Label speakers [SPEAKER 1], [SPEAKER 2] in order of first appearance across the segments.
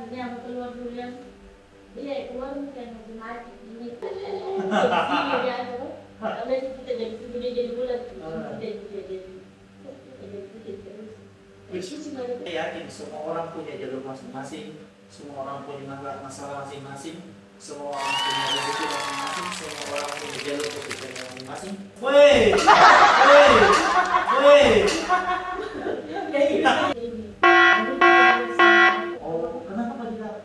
[SPEAKER 1] ini aku keluar dulu yang dia keluar bukan otomatis ini. Dia itu, kalau kita jadi sudah jadi bulan, kita jadi
[SPEAKER 2] Saya yakin semua orang punya jalur masing-masing, semua orang punya masalah masing-masing, semua orang punya rezeki masing-masing, semua orang punya jalur kehidupan masing-masing. Woi, oh, kenapa tidak?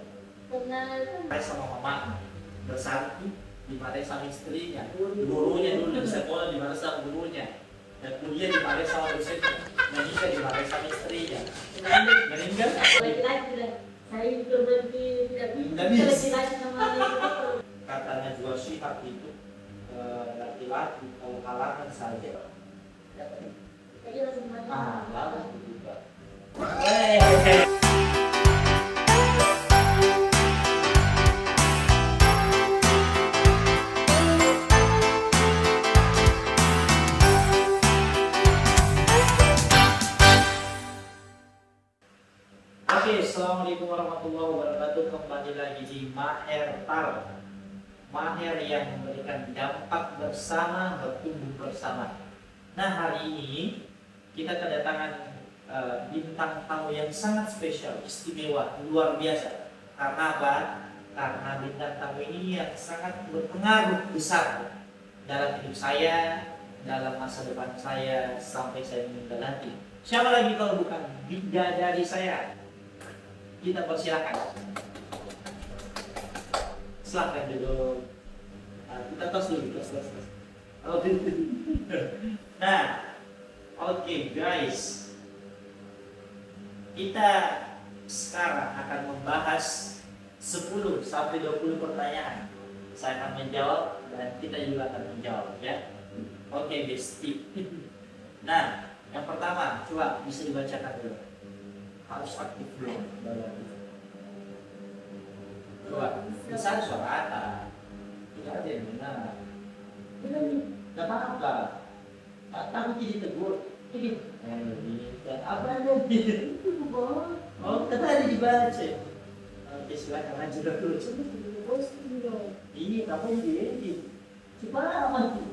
[SPEAKER 2] Saya sama mama bersatu dimarahin sama istrinya, gurunya dulu di sekolah dimarahin sama gurunya, dan kuliah dimarahin sama dosennya, menikah dimarahin sama istrinya. Meninggal?
[SPEAKER 1] Laki-laki lah. Saya berhenti tidak bisa laki-laki sama itu.
[SPEAKER 2] Katanya jual syihat itu laki-laki kalau halangan saja.
[SPEAKER 1] Jadi langsung mati.
[SPEAKER 2] Lalu juga. Oke, assalamualaikum warahmatullahi wabarakatuh. Kembali lagi di Maher Tar, Maher yang memberikan dampak bersama, bertumbuh bersama. Nah, hari ini kita kedatangan bintang tamu yang sangat spesial, istimewa, luar biasa. Karena apa? Karena bintang tamu ini yang sangat berpengaruh besar dalam hidup saya, dalam masa depan saya sampai saya meninggal nanti. Siapa lagi kalau bukan bidadari saya? Kita persilakan. Silakan dulu. Kita tos dulu, tos. Nah, oke guys. Kita sekarang akan membahas 10 sampai 20 pertanyaan. Saya akan menjawab dan kita juga akan menjawab ya. Oke, Besti. Nah, yang pertama, coba bisa dibacakan dulu. Harus aktif dulu. Coba, bisa suara atas. Tidak ada yang benar. Tidak apa-apa. Takut jadi tegur. Dan apa lagi? Oh, tadi dibaca. Oke, silakan lanjut dulu. Ini apa ini? Coba apa itu?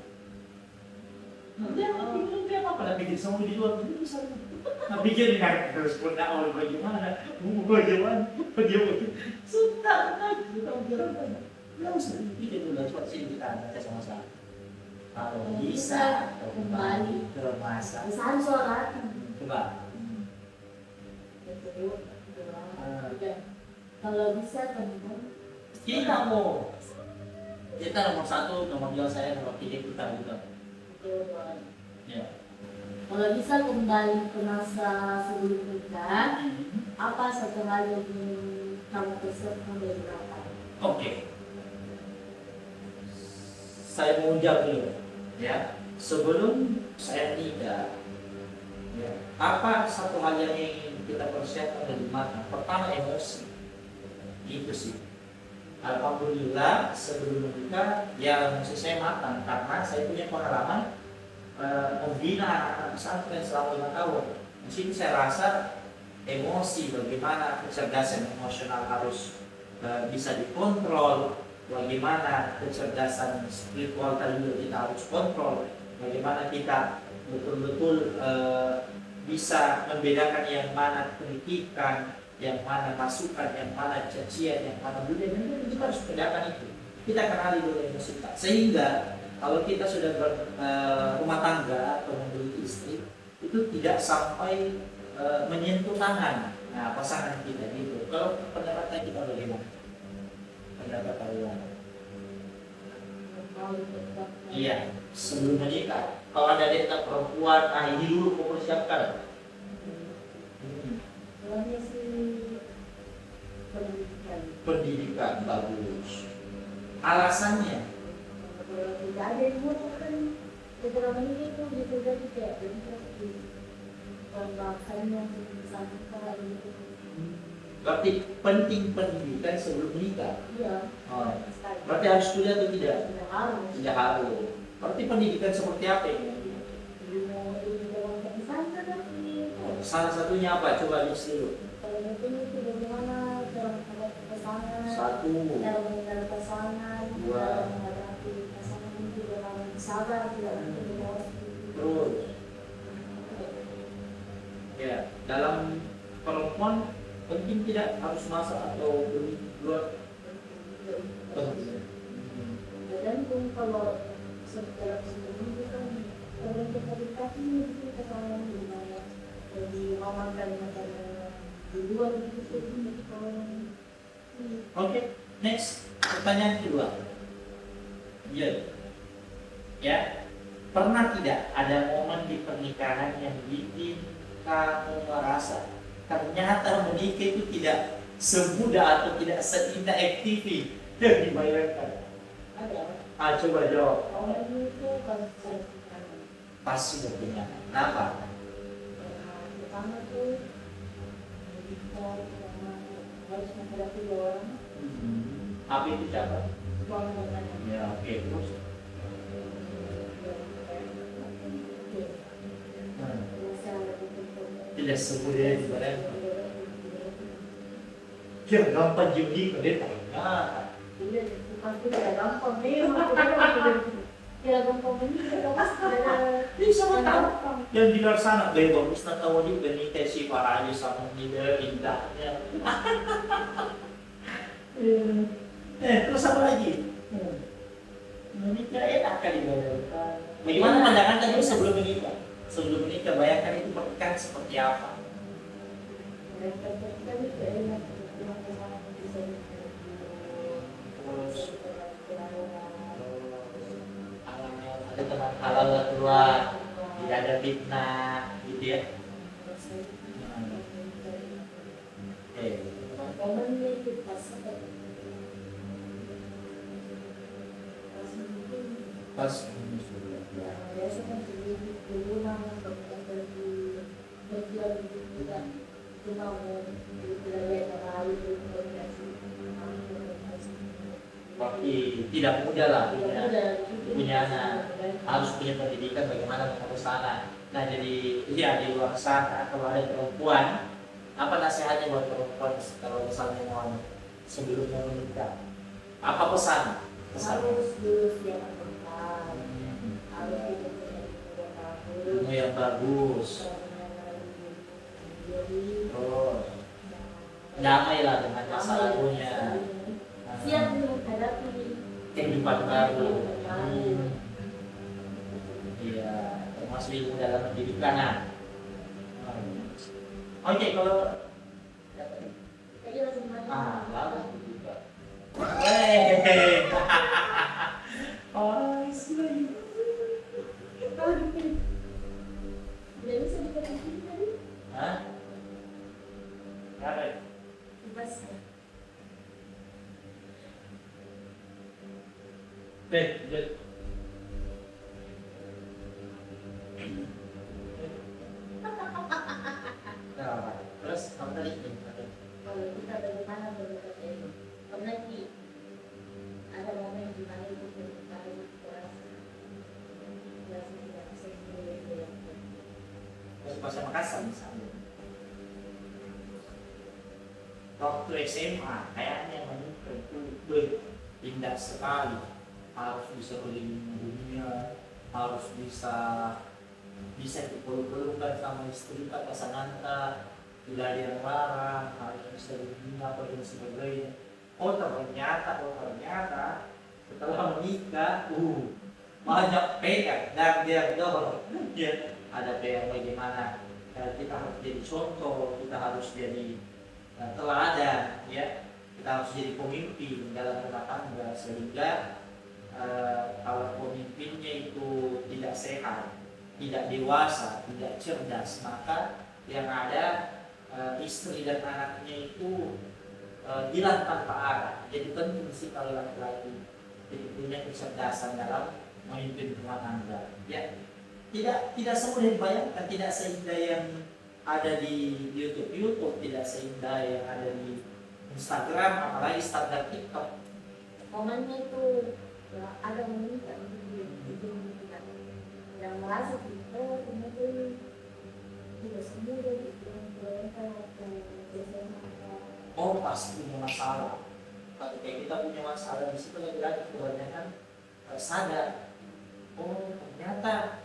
[SPEAKER 2] Dia apa? Bikin semua di luar bisa. Bikin kan terus pun awal bagaimana? Sudah langsung bikin dulu coba sini kita baca sama-sama. Kalau bisa kembali ke masa.
[SPEAKER 1] Misalnya sholat.
[SPEAKER 2] Coba.
[SPEAKER 1] Kalau bisa kembali.
[SPEAKER 2] Kita nomor 1, nomor 2 saya, nomor 3 kita gitu. Ya.
[SPEAKER 1] Kalau bisa kembali ke masa sebelum nikah, apa satu hal yang kamu persiapkan dari berapa?
[SPEAKER 2] Oke. Saya mau jawab dulu, ya. Sebelum saya nikah, ya, apa satu hal yang ingin kita persiapkan dari mana? Pertama emosi, itu sih. Alhamdulillah sebelum menikah, ya emosi saya matang karena saya punya pengalaman membina anak-anak pesantren selama 5 tahun. Di sini saya rasa emosi, bagaimana kecerdasan emosional harus bisa dikontrol, bagaimana kecerdasan spiritual tadi kita harus kontrol, bagaimana kita betul-betul bisa membedakan yang mana kritikan, yang mana masukan, yang mana cacian, yang mana budaya, kita harus bedakan itu. Kita kenali dulu emosi kita, sehingga kalau kita sudah berumah tangga atau memiliki istri, itu tidak sampai menyentuh tangan pasangan kita gitu. Kalau pendapatan kita bagaimana? Pendapat kalian? Iya, sebelum menikah. Kalau ada adik perempuan, ini dulu kau persiapkan.
[SPEAKER 1] Soalnya sih pendidikan.
[SPEAKER 2] Pendidikan bagus. Alasannya?
[SPEAKER 1] Kalau tidak ada yang buat kan setelah menikah itu gitu jadi kayak seperti bahasanya disangka gitu.
[SPEAKER 2] Berarti penting pendidikan sebelum menikah.
[SPEAKER 1] Iya.
[SPEAKER 2] Oh. Berarti harus kuliah atau tidak?
[SPEAKER 1] Tidak harus.
[SPEAKER 2] Tidak harus. Berarti pendidikan seperti apa ini?
[SPEAKER 1] Salah
[SPEAKER 2] Salah satunya apa? Coba list dulu.
[SPEAKER 1] itu bagaimana dalam menghadapi pasangan,
[SPEAKER 2] Satu.
[SPEAKER 1] dalam menghadapi pasangan,
[SPEAKER 2] Dua.
[SPEAKER 1] dalam menghadapi pasangan itu dalam sabar, tidak emosi.
[SPEAKER 2] Terus. Ya, dalam perempuan penting tidak harus masak atau beli luar. Penting.
[SPEAKER 1] Tergantung kalau dalam sebelum itu kan orang kita dikasih itu kesalahan gimana, jadi mama kan macam di luar itu kalau
[SPEAKER 2] Oke, next pertanyaan kedua. Ya, ya, pernah tidak ada momen di pernikahan yang bikin kamu merasa ternyata menikah itu tidak semudah atau tidak seindah FTV yang dibayangkan?
[SPEAKER 1] ada.
[SPEAKER 2] Coba jawab.
[SPEAKER 1] Orang itu kalau saya
[SPEAKER 2] Pasti berpunya. Kenapa?
[SPEAKER 1] pertama tuh kita harus menghadapi orang
[SPEAKER 2] Apa itu siapa?
[SPEAKER 1] suami dan anak.
[SPEAKER 2] Ya, oke, terus. Tidak semudah yang dibayangkan. Yang gampang jadi kalau dia tanya.
[SPEAKER 1] Bukan tidak gampang memang tidak gampang menikah pasti ada
[SPEAKER 2] Bisa tahu. Yang di luar sana, bagus na tahu juga nih kayak si Paraji sama Nida indahnya. Terus apa lagi? Menikah enak kali bayangkan. Bagaimana pandangan tadi sebelum menikah? Sebelum menikah bayangkan itu pernikahan seperti apa?
[SPEAKER 1] mereka kan itu enak dengan pasangan bisa
[SPEAKER 2] Terus ada teman halal keluar, tidak ada fitnah, gitu ya.
[SPEAKER 1] momennya itu pas
[SPEAKER 2] Pas
[SPEAKER 1] biasa kan dulu nama pergi juga cuma mau lihat orang lain
[SPEAKER 2] tapi tidak mudah lah punya anak, harus punya pendidikan bagaimana mengurus anak. Nah jadi ya di luar sana kalau ada perempuan, apa nasihatnya buat perempuan kalau misalnya mau sebelum mau menikah? Apa pesan?
[SPEAKER 1] harus dulu siap mental, harus hidup
[SPEAKER 2] Ilmu yang bagus, terus damai lah dengan masa lalunya,
[SPEAKER 1] siap menghadapi
[SPEAKER 2] kehidupan baru. Iya, termasuk ilmu dalam pendidikan. Oke, kalau bagus juga. Oh, sih.
[SPEAKER 1] tidak bisa dikasih tadi
[SPEAKER 2] Hah? Ada.
[SPEAKER 1] bebas
[SPEAKER 2] Jadi. Nah, terus apa tadi?
[SPEAKER 1] kalau kita bagaimana berkata itu pernah ada momen di mana itu kita keras tidak bisa dilihat
[SPEAKER 2] Bahasa Makassar misalnya. Waktu SMA kayaknya menikah itu indah sekali. Harus bisa keliling dunia, harus bisa dipeluk-pelukan sama istri tak pasangan tak, tidak ada yang larang, harus bisa dibina atau dan sebagainya. Oh ternyata setelah menikah, banyak PR dan dia dorong. Ya, ada PR bagaimana kita harus jadi contoh, kita harus jadi teladan, ya. Kita harus jadi pemimpin dalam rumah tangga sehingga kalau pemimpinnya itu tidak sehat, tidak dewasa, tidak cerdas, maka yang ada istri dan anaknya itu hilang tanpa arah. Jadi penting sih kalau laki-laki jadi punya kecerdasan dalam memimpin rumah tangga. Ya, tidak semudah dibayangkan, tidak seindah yang ada di YouTube, tidak seindah yang ada di Instagram, apalagi standar TikTok.
[SPEAKER 1] momennya itu ada menikah yang merasa kita kemudian tidak semua dari mereka atau biasanya
[SPEAKER 2] Oh pasti masalah. Ketika kita punya masalah di situ lagi-lagi kebanyakan sadar, oh ternyata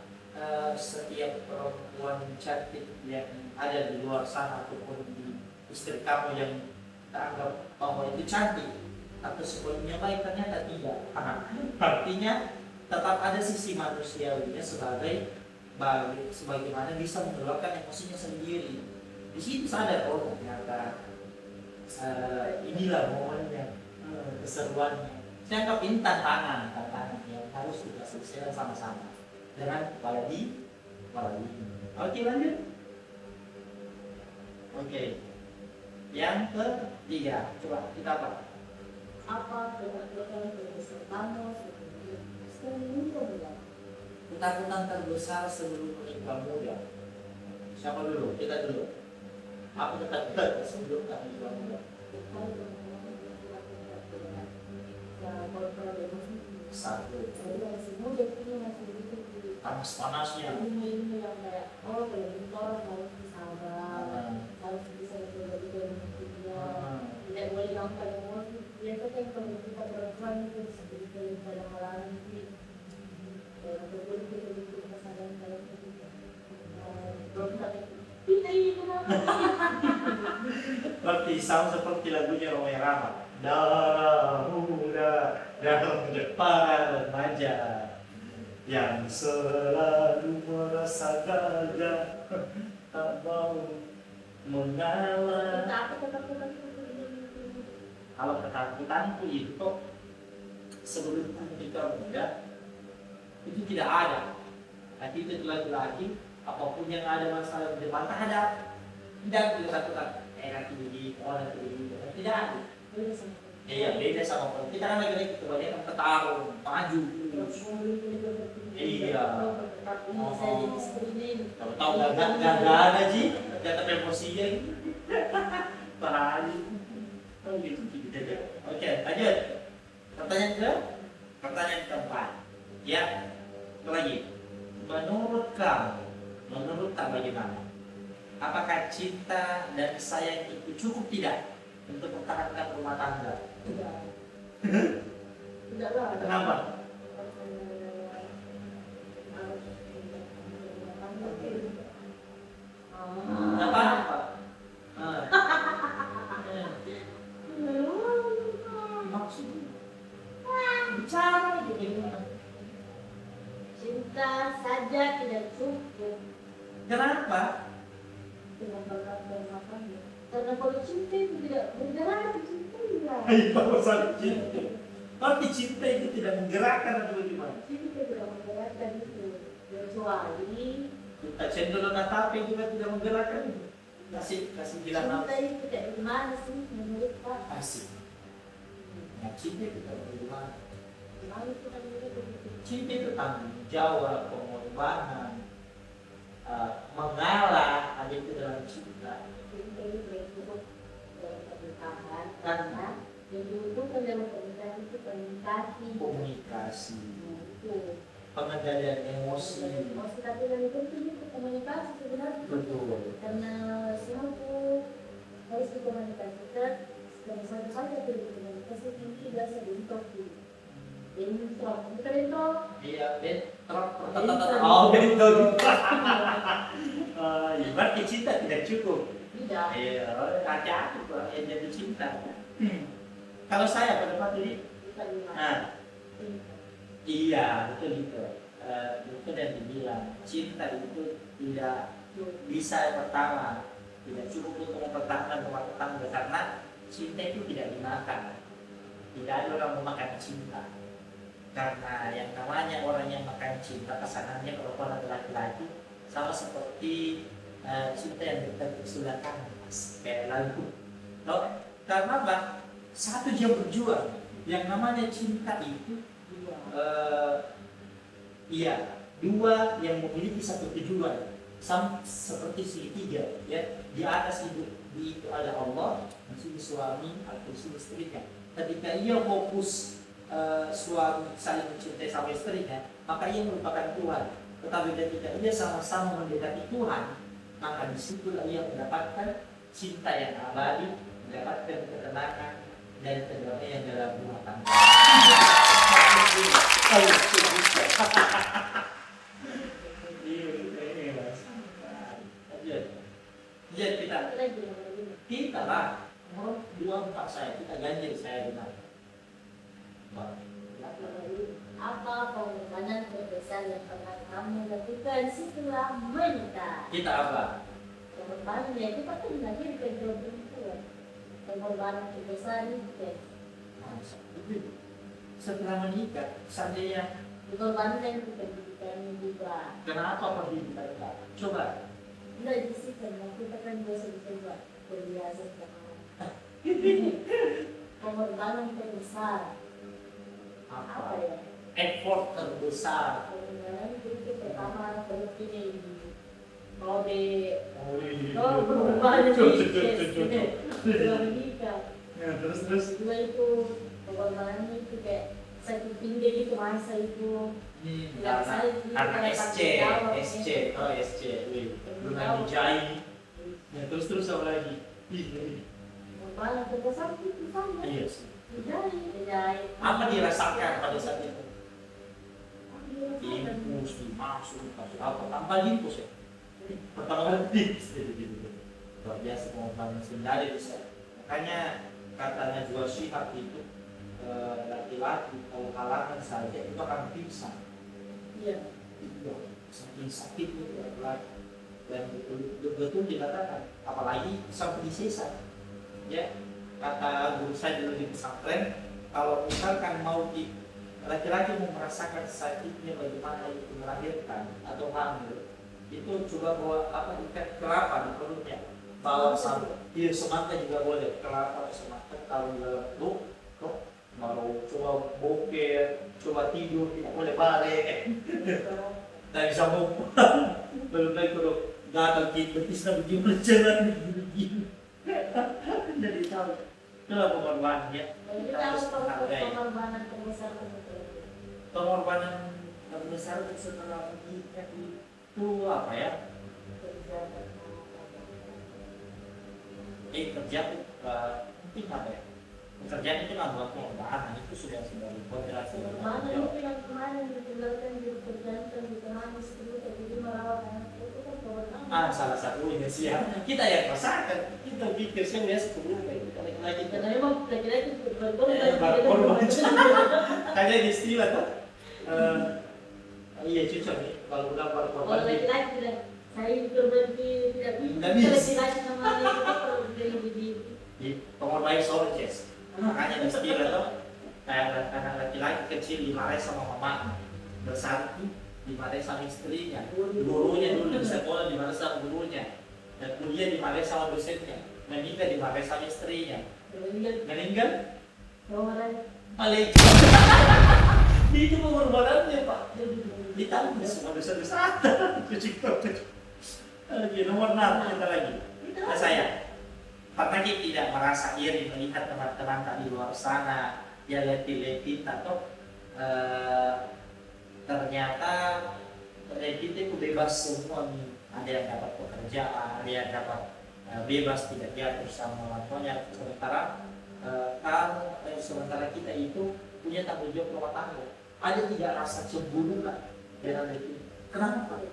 [SPEAKER 2] setiap perempuan cantik yang ada di luar sana ataupun di istri kamu yang kita anggap bahwa itu cantik atau sebelumnya baik, ternyata tidak. Artinya tetap ada sisi manusiawinya sebagaimana bisa mengeluarkan emosinya sendiri. Di situ sadar, oh ternyata inilah momennya, keseruannya. Saya anggap ini tantangan yang harus kita selesaikan sama-sama dengan kepala dingin. Oke, lanjut. Oke. Yang ketiga, coba kita apa?
[SPEAKER 1] Apa ketakutan terbesar kamu sebelum menikah muda?
[SPEAKER 2] Ketakutan terbesar sebelum menikah muda. Siapa dulu? Kita dulu. Apa ketakutan sebelum menikah muda? Satu. Panas-panasnya.
[SPEAKER 1] Ilmu yang kayak kalau kita harus sabar, harus bisa menjadi manusia, tidak boleh gampang emosi. Biasanya kalau kita perempuan itu seperti pada malam itu, betul kita bikin kesadaran dalam kita. Kita ini kenapa?
[SPEAKER 2] Berarti sama seperti lagunya Roma Irama. Darah muda dalam para remaja yang selalu merasa gagah, tak mau mengalah. Kalau ketakutanku itu sebelum menikah muda itu tidak ada. Nanti itu lagi-lagi apapun yang ada masalah di depan tak ada. Tidak ketakutan. Nanti begini, nanti begini, tidak ada. Iya, beda sama kalau kita kan lagi kebanyakan bertarung, maju. Iya. Tahu nggak ada sih, jatuh emosinya gitu. Bahaya. Oh gitu. Oke, lanjut. Pertanyaan keempat. Ya, lagi. Menurut kamu bagaimana? Apakah cinta dan sayang itu cukup tidak untuk mempertahankan rumah tangga?
[SPEAKER 1] Tidak lah.
[SPEAKER 2] Kenapa? Kenapa? Maksudnya bicara gitu.
[SPEAKER 1] Cinta saja tidak cukup.
[SPEAKER 2] Kenapa?
[SPEAKER 1] Karena kalau cinta itu tidak bergerak, cinta tidak.
[SPEAKER 2] Ayo, saling cinta. Tapi cinta itu tidak menggerakkan atau bagaimana?
[SPEAKER 1] Cinta tidak menggerakkan itu. Kecuali
[SPEAKER 2] Kita cenderung tapi juga tidak menggerakkan. Kasih bilang
[SPEAKER 1] cinta itu kayak gimana sih menurut Pak?
[SPEAKER 2] asik. Nah, cinta itu bagaimana?
[SPEAKER 1] Gimana kita menurut begitu?
[SPEAKER 2] Cinta itu tanggung jawab, pengorbanan, mengalah, ada itu dalam cinta.
[SPEAKER 1] Cinta itu tidak cukup dalam pernikahan.
[SPEAKER 2] Karena
[SPEAKER 1] yang dibutuhkan dalam pernikahan itu
[SPEAKER 2] komunikasi,
[SPEAKER 1] itu
[SPEAKER 2] pengendalian emosi.
[SPEAKER 1] emosi, tapi yang penting itu komunikasi sebenarnya.
[SPEAKER 2] Betul.
[SPEAKER 1] Karena semua itu harus dikomunikasikan. Dan satu saja itu dikomunikasi itu biasa bentrok. Bukan bentrok.
[SPEAKER 2] Iya, bentrok. Oh, bentrok. Berarti cinta tidak cukup.
[SPEAKER 1] Tidak.
[SPEAKER 2] Iya, hati-hati kalau yang jatuh cinta. Kalau saya pendapat ini,
[SPEAKER 1] Bukan gimana.
[SPEAKER 2] nah, iya betul itu. Itu yang dibilang cinta itu tidak bisa yang pertama, tidak cukup untuk mempertahankan rumah tangga karena cinta itu tidak dimakan. Tidak ada orang memakan cinta. Karena yang namanya orang yang makan cinta pasangannya perempuan atau laki-laki sama seperti cinta yang sudah kandas kayak lagu. Karena apa? Satu dia berjuang. Yang namanya cinta itu dua yang memiliki satu tujuan. Seperti segitiga ya. Di atas itu ada Allah, di sini suami atau di sini istrinya. Ketika ia fokus suami saling mencintai sama istrinya, maka ia merupakan Tuhan. Tetapi ketika ia sama-sama mendekati Tuhan, maka disitulah ia mendapatkan cinta yang abadi, mendapatkan ketenangan, dan keduanya yang dalam rumah tangga. Jadi kita lah, mau dua empat saya kita ganjil saya benar.
[SPEAKER 1] Apa pengorbanan terbesar yang pernah kamu lakukan setelah menikah?
[SPEAKER 2] Kita apa?
[SPEAKER 1] Pengorbanan ya kita kan melahirkan dua perempuan. Pengorbanan terbesar itu ya.
[SPEAKER 2] Setelah menikah, seandainya
[SPEAKER 1] Pengorbanan itu pendidikan juga.
[SPEAKER 2] kenapa pendidikan kita? Coba.
[SPEAKER 1] Tidak disihkan, kita kan bisa coba kuliah sekarang. Pengorbanan terbesar. Apa ya?
[SPEAKER 2] Effort terbesar.
[SPEAKER 1] Pengorbanan itu pertama kalau ini mode berubah jadi menikah.
[SPEAKER 2] Terus
[SPEAKER 1] Kedua itu pengorbanan itu kayak satu pinggir itu masa itu
[SPEAKER 2] karena SC, oh SC, dengan dijai. Ya terus apa lagi?
[SPEAKER 1] pengorbanan terbesar itu sama.
[SPEAKER 2] Iya sih.
[SPEAKER 1] Dijahit.
[SPEAKER 2] Apa dirasakan pada saat itu? Impus, dimasuk, kasih apa? Tambah impus ya. Pertama kali luar biasa pengorbanan sendiri bisa. Makanya katanya Dua Syihab itu laki-laki kalau halangan saja itu akan pingsan.
[SPEAKER 1] Iya.
[SPEAKER 2] Saking sakitnya itu laki-laki. Dan betul dikatakan, apalagi sampai disesat. Ya, kata guru saya dulu di pesantren, kalau misalkan mau di laki-laki mau merasakan sakitnya bagaimana itu melahirkan atau hamil, itu coba bawa apa ikat kelapa di perutnya, bawa sampai di semangka juga boleh, kelapa atau semangka kalau di dalam perut, mau coba boker, coba tidur tidak boleh balik, dan bisa mau belum lagi kalau gatal betisnya begini jalan begini, jadi tahu itulah pengorbanannya.
[SPEAKER 1] Jadi kalau pengorbanan terbesar itu
[SPEAKER 2] Pengorbanan terbesar setelah menikah itu apa ya? Kerja mungkin apa ya? Pekerjaan itu kan buat pengorbanan, itu sudah dibuat jelas.
[SPEAKER 1] pengorbanan itu yang kemarin ditinggalkan di pekerjaan dan ditemani istri jadi merawat anak itu kan pengorbanan.
[SPEAKER 2] Salah satunya sih ya. Kita yang rasakan, kita pikir sih ya sebelum kita lagi
[SPEAKER 1] Karena memang laki-laki berkorban.
[SPEAKER 2] Kayaknya di istilah tuh. Iya cocok nih kalau udah berkorban.
[SPEAKER 1] Kalau laki-laki bilang saya berbagi tidak bisa laki-laki sama
[SPEAKER 2] di pengorbanan soldiers. Makanya di istilah tuh kayak anak laki-laki kecil dimarahin sama mama bersatu dimarahin sama istrinya, gurunya dulu di sekolah dimarahin sama gurunya, dan kuliah dimarahin sama dosennya, menikah dimarahin sama istrinya, meninggal balik. Itu pengorbanannya Pak. Ditanggung semua dosa-dosa. Lagi nomor 6 kita lagi. Nah, saya pernah tidak merasa iri melihat teman-teman tak di luar sana ya letih-letih atau ternyata kita itu bebas semua nih. Ada yang dapat pekerjaan, ada yang dapat bebas tidak diatur sama orang tuanya. Sementara kita itu punya tanggung jawab rumah tangga. Ada tidak rasa cemburu kan dengan itu? Kenapa?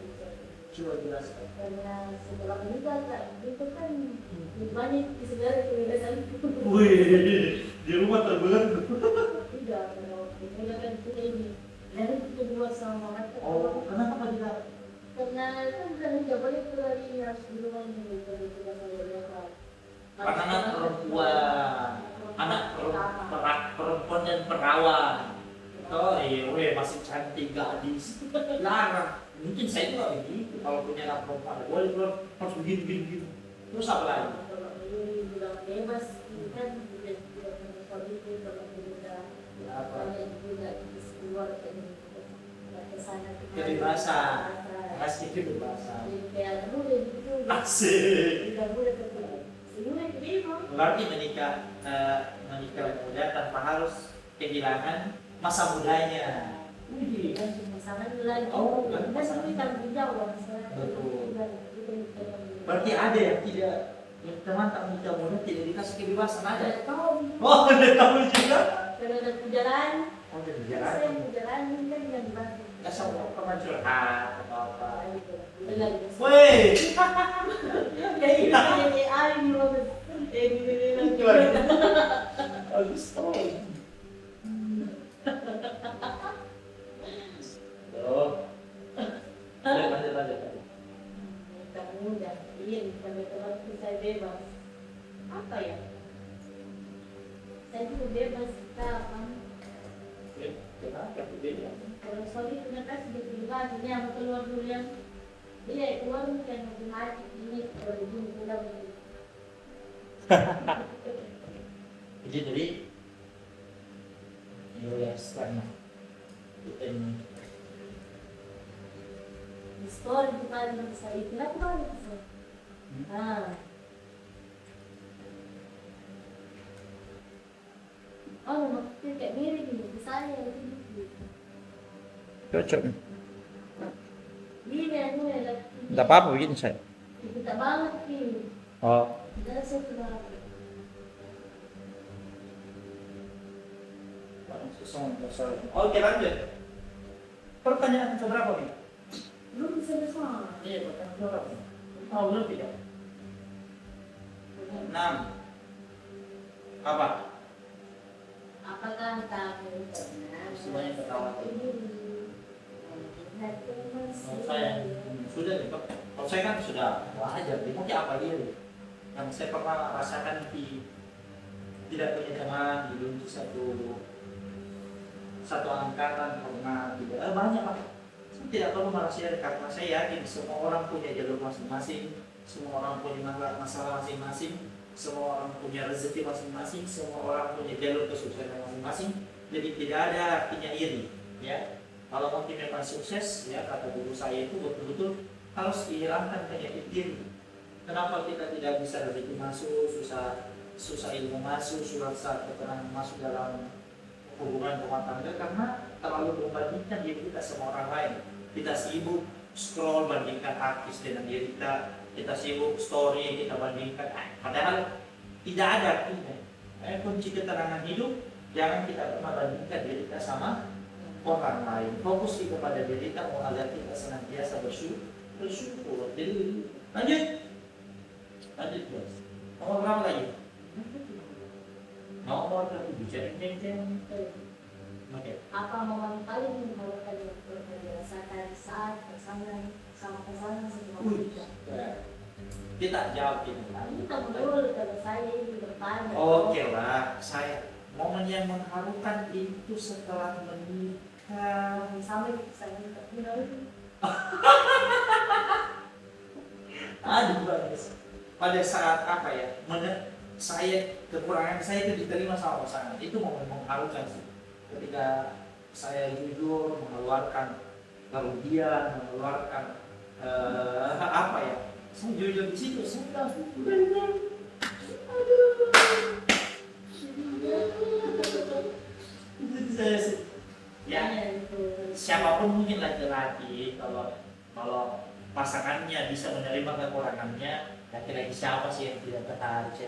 [SPEAKER 2] Coba jelaskan.
[SPEAKER 1] Karena setelah menikah itu kan banyak di segala kebebasan.
[SPEAKER 2] Wih, di rumah terbelenggu.
[SPEAKER 1] Tidak, kalau kita kan kita ini dari kedua sama mama.
[SPEAKER 2] Oh, kenapa tidak?
[SPEAKER 1] Karena kan tidak boleh keluar ini harus di rumah ini kalau tidak sama mereka.
[SPEAKER 2] Anak perempuan, anak perempuan dan perawan. Oh iya, masih cantik gadis. Larang. Mungkin saya itu nggak begitu. Kalau punya anak perempuan, boleh keluar harus begini. Terus apa lagi?
[SPEAKER 1] Kalau ini bilang bebas, ini kan tidak politik, kalau tidak banyak juga di luar ke sana.
[SPEAKER 2] Kebebasan. Masih kebebasan.
[SPEAKER 1] Jadi kayak boleh gitu.
[SPEAKER 2] Asik.
[SPEAKER 1] Tidak boleh terbuka. Sebenarnya terima.
[SPEAKER 2] Berarti menikah muda tanpa harus kehilangan masa mudanya.
[SPEAKER 1] Sama lagi.
[SPEAKER 2] Oh,
[SPEAKER 1] kita sendiri tanggung jawab.
[SPEAKER 2] Betul. Berarti ada yang tidak Yung teman tak muda muda tidak dikasih kebebasan ada.
[SPEAKER 1] Ada tahu.
[SPEAKER 2] Oh, ada tahu juga.
[SPEAKER 1] Kalau ada perjalanan,
[SPEAKER 2] Oh, ada
[SPEAKER 1] saya
[SPEAKER 2] jalan.
[SPEAKER 1] perjalanan kan nggak dibantu.
[SPEAKER 2] Nggak sama pernah curhat atau apa.
[SPEAKER 1] Bilang gitu.
[SPEAKER 2] Woi,
[SPEAKER 1] Kayak ini AI nih bagus. Ini
[SPEAKER 2] gimana? Bagus tuh. Tuh. Lanjut, lanjut.
[SPEAKER 1] Kamu udah iya pada waktu saya bebas. Apa ya? Saya juga bebas kapan?
[SPEAKER 2] Kenapa tuh beda?
[SPEAKER 1] Kalau soalnya ternyata sudah berubah, ini yang keluar dulu yang iya keluar mungkin otomatis ini kalau begini pulang begini.
[SPEAKER 2] Jadi ya sekarang kita ini
[SPEAKER 1] Di story di mana yang saya itu kenapa banyak sih? Ah. Oh, maksudnya kayak mirip nih, di saya gitu.
[SPEAKER 3] Cocok.
[SPEAKER 1] Ini aku ya lagi.
[SPEAKER 3] Tidak apa-apa begini saya.
[SPEAKER 1] Kita banget nih.
[SPEAKER 3] Oh,
[SPEAKER 1] Kita sudah.
[SPEAKER 2] Oke, lanjut. Pertanyaan keberapa nih?
[SPEAKER 1] Belum selesai.
[SPEAKER 2] Iya, pertanyaan keberapa? Tahu belum tidak? 6. Apa?
[SPEAKER 1] Apakah kamu pernah
[SPEAKER 2] Semuanya ketawa.
[SPEAKER 1] Oh,
[SPEAKER 2] Saya sudah nih, Pak. Kalau saya kan sudah wajar, mungkin apa dia yang saya pernah rasakan tidak punya teman di satu angkatan karena tidak banyak lah. Saya tidak perlu merasa karena saya yakin semua orang punya jalur masing-masing, semua orang punya masalah masing-masing, semua orang punya rezeki masing-masing, semua orang punya jalur kesuksesan masing-masing. Jadi tidak ada artinya iri, ya. Kalau mau memang sukses, ya kata guru saya itu betul-betul harus dihilangkan penyakit diri. Kenapa kita tidak bisa rezeki masuk, susah ilmu masuk, susah keterangan masuk dalam hubungan rumah tangga karena terlalu membandingkan diri kita sama orang lain. Kita sibuk scroll bandingkan artis dengan diri kita, kita sibuk story kita bandingkan. Padahal tidak ada artinya. Kunci ketenangan hidup jangan kita pernah bandingkan diri kita sama orang lain. Fokus kita pada diri kita agar kita senantiasa bersyukur. Jadi lanjut bos. Nomor berapa lagi? Nomor ketujuh. Oke.
[SPEAKER 1] Apa momen paling mengharukan yang pernah dirasakan saat bersama pasangan semua kita?
[SPEAKER 2] Kita jawab ini.
[SPEAKER 1] Kita ngobrol kalau saya ini bertanya.
[SPEAKER 2] Oke lah, saya momen yang mengharukan itu setelah menikah.
[SPEAKER 1] Sampai saya terkenal.
[SPEAKER 2] Aduh bagus. Pada saat apa ya? Kekurangan saya itu diterima sama pasangan. Itu momen mengharukan sih. Ketika saya jujur mengeluarkan kerugian, mengeluarkan apa ya? Saya jujur di situ. Saya ya siapapun mungkin laki-laki kalau pasangannya bisa menerima kekurangannya, laki-laki siapa sih yang tidak tertarik?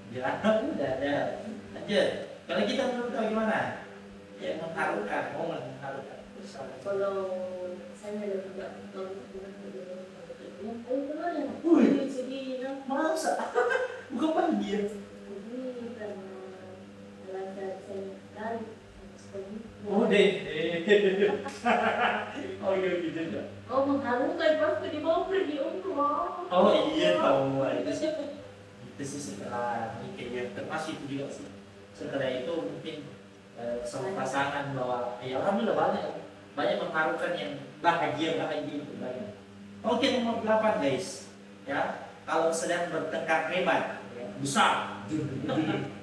[SPEAKER 2] Bilang udah ada aja. Kalau kita menurut kau gimana? Ya mengharukan, momen mengharukan.
[SPEAKER 1] Kalau saya tidak tahu sedih,
[SPEAKER 2] masa? Bukan bahagia.
[SPEAKER 1] ini karena lancar saya tarik.
[SPEAKER 2] Oh deh. Oh iya gitu ya.
[SPEAKER 1] Oh mengharukan waktu dibawa pergi umroh.
[SPEAKER 2] Oh iya tahu itu sih setelah nikah ya termasuk itu juga sih. Setelah itu mungkin sama pasangan bahwa ya alhamdulillah banyak mengharukan yang bahagia itu banyak. Oke nomor 8 guys ya, kalau sedang bertengkar hebat ya, besar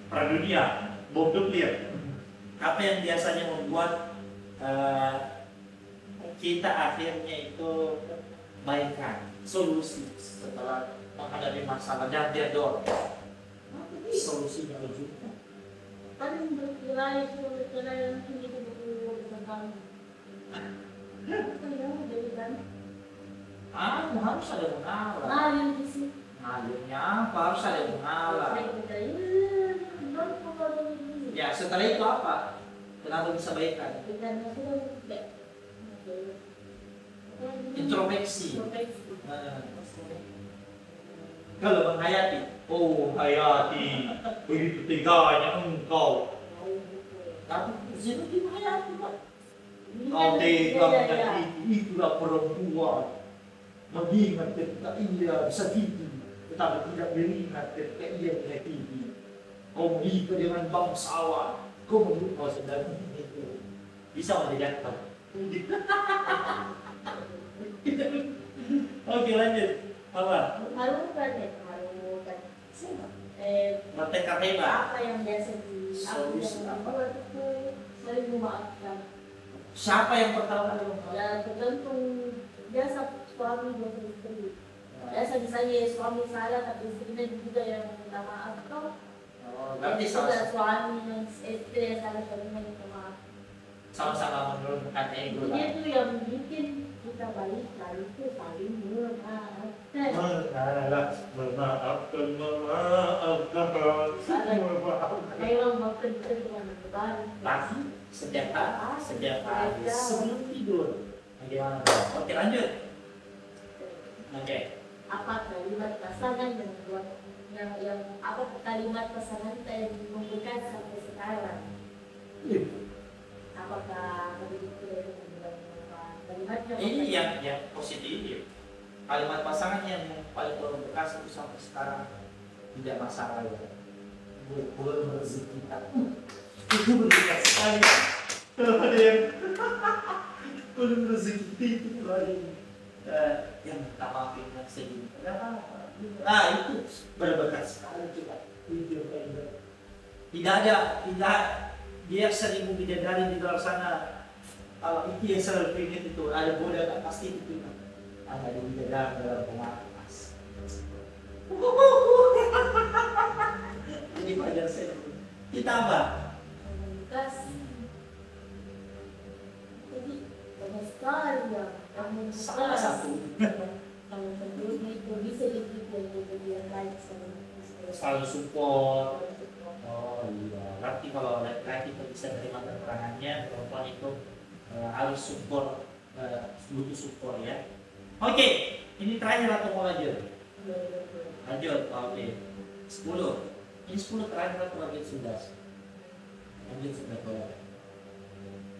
[SPEAKER 2] perang dunia bom nuklir, apa yang biasanya membuat kita akhirnya itu baikkan solusi setelah menghadapi masalah dan dia dorong solusinya wujudnya.
[SPEAKER 1] Kan berkelahi yang tinggi itu berkembang. Kan ya jadi kan.
[SPEAKER 2] Harus ada mengalah.
[SPEAKER 1] Yang di sini.
[SPEAKER 2] Akhirnya apa? Harus ada yang mengalah. Ya, setelah itu apa? Kenapa bisa baikan? Introspeksi. Nah, kalau Bang Hayati, oh Hayati, begitu teganya engkau. Tapi zina di Hayati, Pak. Kau tega menyakiti, itulah perempuan. Mengingat ketika ia sakiti, tetapi tidak mengingat ketika ia menyakiti. Kau menikah dengan bangsawan, kau menikah sedang itu. Bisa menjadikan. Oke, lanjut. Apa? Merdeka hebat.
[SPEAKER 1] Apa yang biasa
[SPEAKER 2] Solusi apa?
[SPEAKER 1] itu saling memaafkan.
[SPEAKER 2] Siapa yang pertama kali memaafkan?
[SPEAKER 1] Ya tergantung biasa suami dan istri. Biasa misalnya suami salah tapi istrinya juga yang minta maaf toh.
[SPEAKER 2] Oh, berarti
[SPEAKER 1] Juga suami dan istri yang salah tapi minta maaf.
[SPEAKER 2] sama-sama menurunkan ego.
[SPEAKER 1] Dia tuh yang bikin kita balik lagi itu saling memaafkan.
[SPEAKER 3] Memaafkan.
[SPEAKER 1] Memang maafkan kita dengan berbalik.
[SPEAKER 2] Tapi setiap hari sebelum tidur. Bagaimana? Oke, lanjut. Oke.
[SPEAKER 1] Apa kalimat pasangan yang buat yang apa kalimat pasangan kita yang membekas sampai sekarang? Apakah begitu kalimatnya?
[SPEAKER 2] Ini yang positif. Kalimat pasangan yang paling berbekas itu sampai sekarang tidak masalah ya. Belum rezeki kita. Itu berbekas sekali. Kalau ada yang belum rezeki itu lagi. Yang minta maafin yang sedih. Nah itu berbekas sekali juga. Tidak dia sering bidadari di luar sana. Kalau itu yang selalu pengen itu ada bodoh tak pasti itu. Ada di bidadari dalam pengawas. Jadi wajar saya. Kita apa?
[SPEAKER 1] Bekas. Jadi banyak sekali ya. Kamu
[SPEAKER 2] Salah satu.
[SPEAKER 1] Kamu sebelumnya itu bisa dipikir yang lain sama
[SPEAKER 2] Selalu support. Oh iya, berarti kalau laki-laki itu bisa terima kekurangannya, perempuan itu harus support, butuh support ya. Oke, ini terakhir atau mau lanjut? Lanjut, oke. 10. Ini 10 terakhir atau lanjut 11? Lanjut 11 boleh.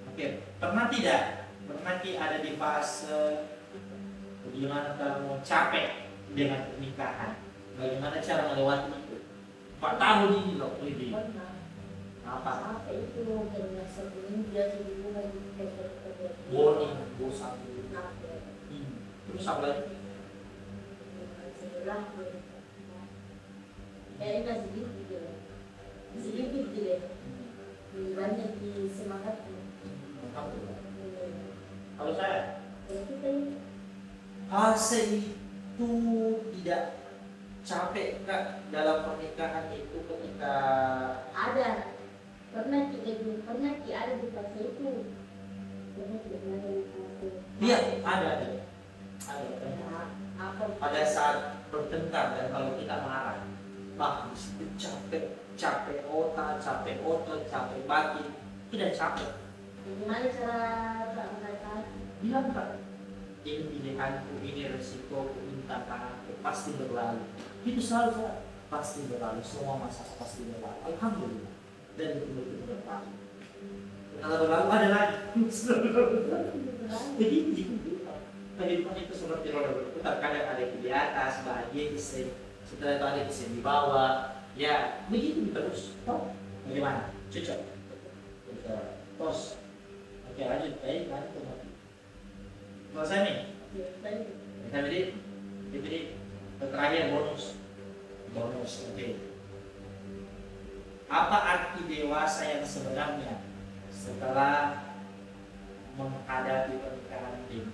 [SPEAKER 2] Oke, pernah tidak? Pernah ada di fase bagaimana kamu capek dengan pernikahan? Bagaimana cara melewati itu? 4 tahun ini loh, lebih. Apa?
[SPEAKER 1] Apa itu karena sebelum dia dulu lagi
[SPEAKER 2] Boring, bosan. Terus apa lagi?
[SPEAKER 1] sebelah enggak sedikit dia banyak di semangat.
[SPEAKER 2] Kalau saya,
[SPEAKER 1] Kita
[SPEAKER 2] fase itu tidak capek Kak dalam pernikahan itu ketika
[SPEAKER 1] ada pernah ada di fase itu pernah ada di fase
[SPEAKER 2] iya ada
[SPEAKER 1] apa
[SPEAKER 2] pada saat bertengkar dan kalau kita marah di situ capek otak capek batin tidak capek
[SPEAKER 1] gimana cara mereka
[SPEAKER 2] bilang Kak ini pilihanku ini resikoku minta tanganku pasti berlalu itu selalu Kak pasti berlalu semua masalah pasti berlalu alhamdulillah dan itu berlalu kalau berlalu ada lagi jadi kehidupan itu seperti roda berputar kadang ada di atas bahagia setelah itu ada di bawah ya begitu terus bagaimana cocok terus oke lanjut baik lanjut selesai nih kita beri terakhir bonus oke apa arti dewasa yang sebenarnya setelah menghadapi pernikahan ini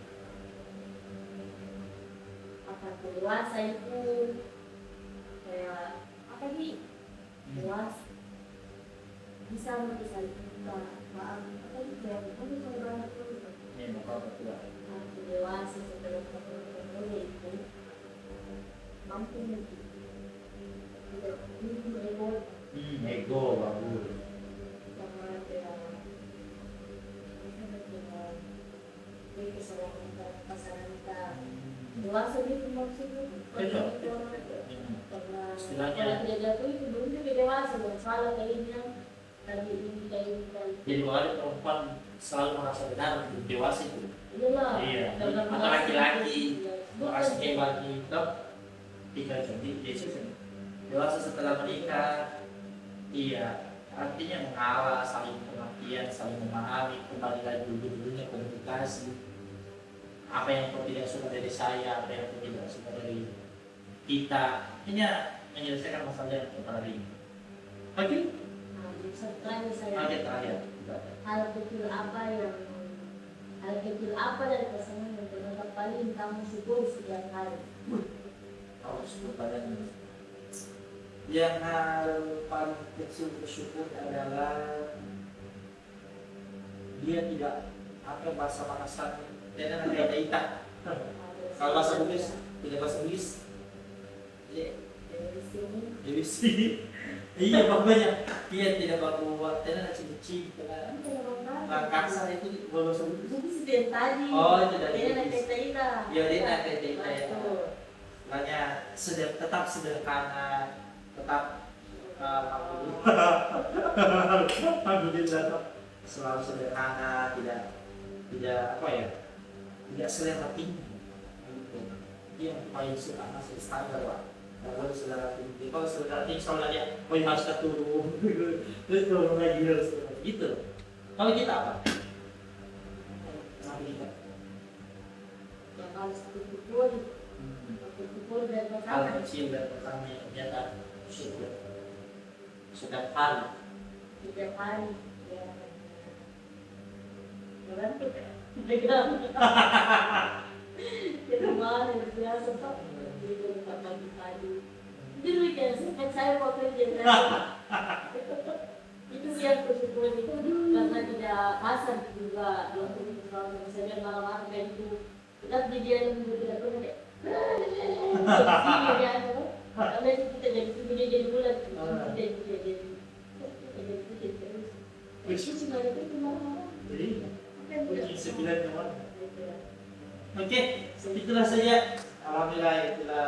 [SPEAKER 1] apa dewasa itu kayak apa nih dewasa bisa maaf apa itu kayak kamu banget
[SPEAKER 2] ini mau kau berdua
[SPEAKER 1] dewasa setelah kamu itu mampu nanti. Tidak ini ego
[SPEAKER 2] Ego bagus.
[SPEAKER 1] sama tidak kesalahan pasangan kita. Dewasa gitu maksudnya.
[SPEAKER 2] Betul.
[SPEAKER 1] Karena
[SPEAKER 2] Istilahnya.
[SPEAKER 1] kalau tidak jatuh itu belum juga dewasa dong. Salah kayak ini yang tadi ini kayak ini kayak.
[SPEAKER 2] Jadi kalau ada perempuan selalu merasa benar dewasa itu.
[SPEAKER 1] Iyalah.
[SPEAKER 2] Iya.
[SPEAKER 1] Karena
[SPEAKER 2] Atau laki-laki
[SPEAKER 1] Iya.
[SPEAKER 2] merasa hebat gitu. Tinggal jadi Yesus dewasa setelah menikah. Iya. Artinya mengalah, saling pengertian, saling memahami, kembali lagi dulu-dulunya komunikasi. Apa yang kau tidak suka dari saya, apa yang kau tidak suka dari kita, ini menyelesaikan masalah yang kita ini. Oke?
[SPEAKER 1] Nah, terakhir saya.
[SPEAKER 2] Oke, terakhir.
[SPEAKER 1] Hal kecil apa dari pasangan yang ternyata paling kamu syukuri setiap hari?
[SPEAKER 2] Harus kepada yang hal paling kecil bersyukur adalah dia tidak apa bahasa Makassar, dia kan ada ita. Kalau bahasa Bugis, tidak bahasa Bugis.
[SPEAKER 1] Dari sini.
[SPEAKER 2] Jadi sih, iya pokoknya dia tidak baku buat, dia nak cici, karena Makassar itu bahasa Bugis.
[SPEAKER 1] Itu sih tadi.
[SPEAKER 2] Oh, itu dari
[SPEAKER 1] Dia nak
[SPEAKER 2] Bugis.
[SPEAKER 1] cerita.
[SPEAKER 2] Ya dia nak cerita ya.
[SPEAKER 1] Betul.
[SPEAKER 2] Makanya tetap sederhana, tetap alhamdulillah selalu sederhana, tidak apa ya, tidak selera tinggi. Gitu. Dia yang paling suka masih standar lah. Kalau selera tinggi, kalau selera tinggi soalnya dia, oh ya harus turun, terus turun lagi harus turun. Gitu. Kalau kita apa? Sama kita.
[SPEAKER 1] Yang harus dipukul. Dipukul dari
[SPEAKER 2] Hal
[SPEAKER 1] pasangan.
[SPEAKER 2] kecil dan pertama yang nyata syukur. Setiap hari.
[SPEAKER 1] Setiap hari. Ya. Bantu kan? Pegang. Di rumah yang biasa Pak. Di rumah pagi-pagi. Jadi weekend sempat saya mau kerja. Itu sih yang bersyukur itu karena tidak kasar juga untuk itu kalau misalnya malam-malam kayak gitu. Tetap didiamin dulu tidak pernah deh. Karena itu kita jadi bulan. Kita jadi itu cuma itu malam-malam.
[SPEAKER 2] Jadi,
[SPEAKER 1] Kan tidak.
[SPEAKER 2] kunci 9 nomor. Oke, itulah saja. Alhamdulillah itulah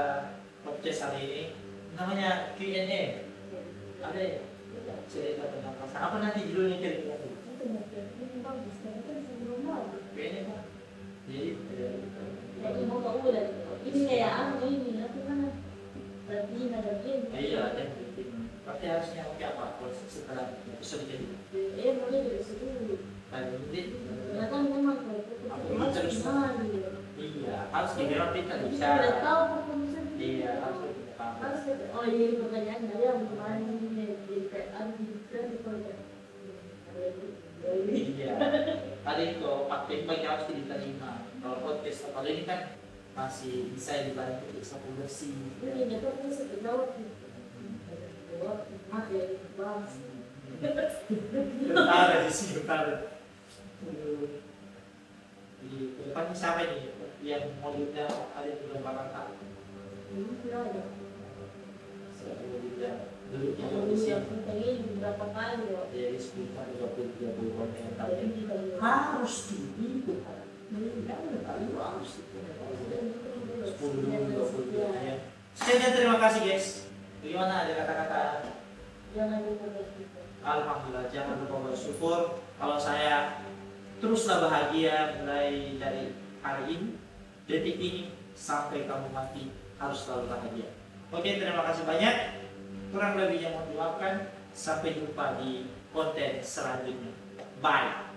[SPEAKER 2] podcast hari ini. Namanya Q&A. Ada ya? Cerita tentang pasangan. Apa nanti judulnya kira-kira? Q&A Pak. Jadi,
[SPEAKER 1] Jadi mau ke ulang. Ini kayak apa ini? Aku kan lebih
[SPEAKER 2] iya, ada yang penting. Tapi harusnya oke apa? Kalau setelah episode jadi.
[SPEAKER 1] boleh dari situ.
[SPEAKER 2] Tadi ini,
[SPEAKER 1] Ternyata memang kalau itu
[SPEAKER 2] terus.
[SPEAKER 1] gimana dia?
[SPEAKER 2] iya, harus dibilang kita
[SPEAKER 1] Kita
[SPEAKER 2] bisa.
[SPEAKER 1] tidak tahu perkembangan.
[SPEAKER 2] Iya, harus kita tahu.
[SPEAKER 1] Harus kita. Oh iya pertanyaan dari yang kemarin ini di PN di proyek.
[SPEAKER 2] Iya. Tadi itu fakta yang harus diterima. Kalau podcast kalau ini kan masih bisa dibantu sapu bersih.
[SPEAKER 1] Ini dia tuh bisa dijawab. Jawab, mati ya, bang.
[SPEAKER 2] Bentar di sini, bentar. Di depan siapa nih yang modulnya ada di lembaran tak?
[SPEAKER 1] Ini tidak ada.
[SPEAKER 2] Siapa modulnya? Dulu di
[SPEAKER 1] Kalau
[SPEAKER 2] Indonesia.
[SPEAKER 1] yang kita ini berapa kali ya?
[SPEAKER 2] Jadi sekitar 30 komentar.
[SPEAKER 1] Jadi kita
[SPEAKER 2] Harus itu. Harus itu. 10-20 ya. Sekian terima kasih guys. Bagaimana ada kata-kata?
[SPEAKER 1] Jangan lupa bersyukur.
[SPEAKER 2] Alhamdulillah, jangan lupa bersyukur. Kalau saya teruslah bahagia mulai dari hari ini, detik ini sampai kamu mati harus selalu bahagia. Oke, terima kasih banyak. Kurang lebihnya mohon dimaafkan. Sampai jumpa di konten selanjutnya. Bye.